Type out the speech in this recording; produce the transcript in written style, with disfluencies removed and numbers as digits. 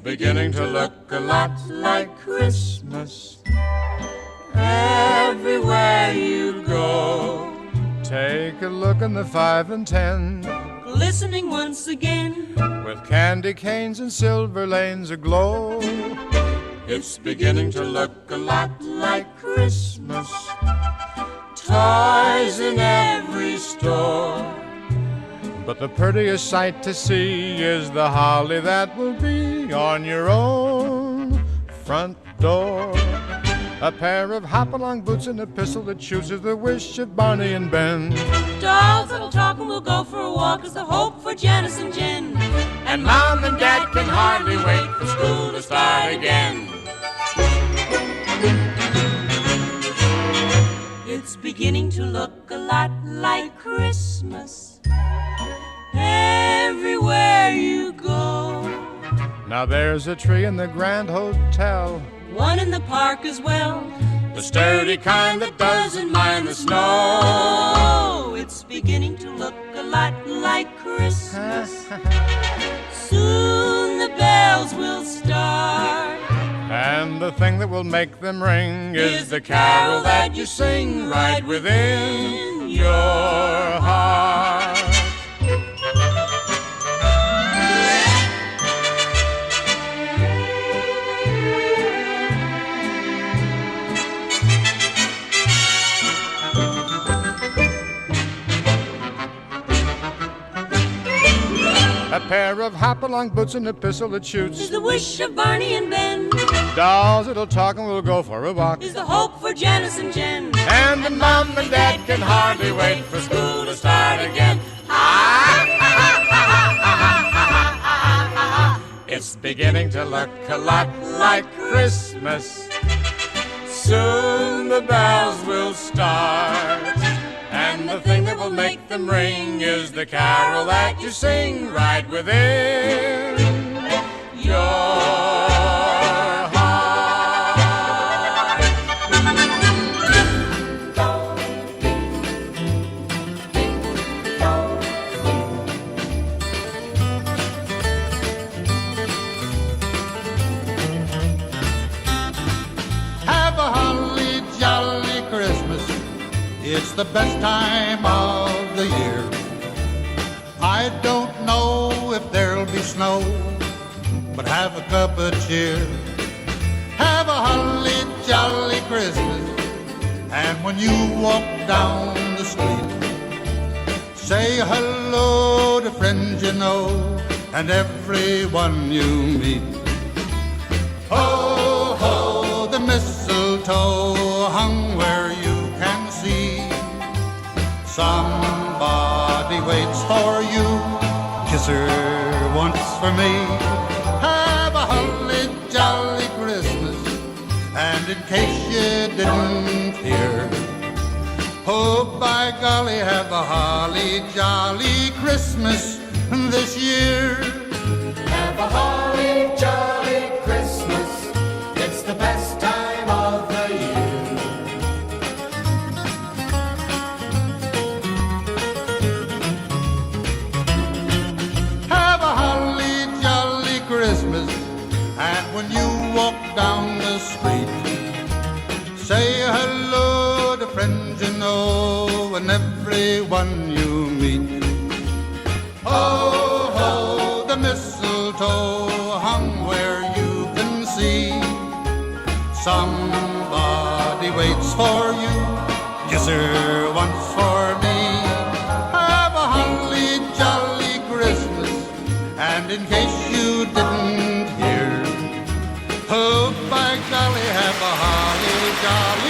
beginning to look a lot like Christmas everywhere you go. Take a look in the 5 and 10, glistening once again, with candy canes and silver lanes aglow. It's beginning to look a lot like Christmas, toys in every store. But the prettiest sight to see is the holly that will be on your own front door. A pair of hop-along boots and a pistol that chooses the wish of Barney and Ben. dolls that'll talk and we'll go for a walk is the hope for Janice and Jen. And Mom and Dad can hardly wait for school to start again. It's beginning to look a lot like Christmas everywhere you go. Now there's a tree in the Grand Hotel, One in the park as well, the sturdy kind that doesn't mind the snow. It's beginning to look a lot like Christmas. Soon the bells will start, And the thing that will make them ring is the carol that you sing right within your heart. A pair of hop-along boots and a pistol that shoots is the wish of Barney and Ben, dolls that'll talk and we'll go for a walk. is the hope for Janice and Jen. And the Mom and Dad can hardly wait for school to start again. It's beginning to look a lot like Christmas. Soon the bells will start, and the thing that will make them ring is the carol that you sing right within your heart. Have a holly jolly Christmas. It's the best time of the year. I don't know if there'll be snow, but have a cup of cheer. Have a holly jolly Christmas, and when you walk down the street, say hello to friends you know and everyone you meet. Ho, ho, the mistletoe hung where you can see. Somebody waits for you, kiss her once for me. Have a holly jolly Christmas, and in case you didn't hear, oh by golly, have a holly jolly Christmas this year. Have a holly jolly Christmas, it's the best time of the year. Have a holly jolly Christmas, and when you walk down the street, say hello to friends you know and everyone you meet. Oh, ho, the mistletoe hung where you can see. Somebody waits for you, kiss her once for me. Have a holly jolly Christmas, and in case you didn't hear, oh by golly, have a holly jolly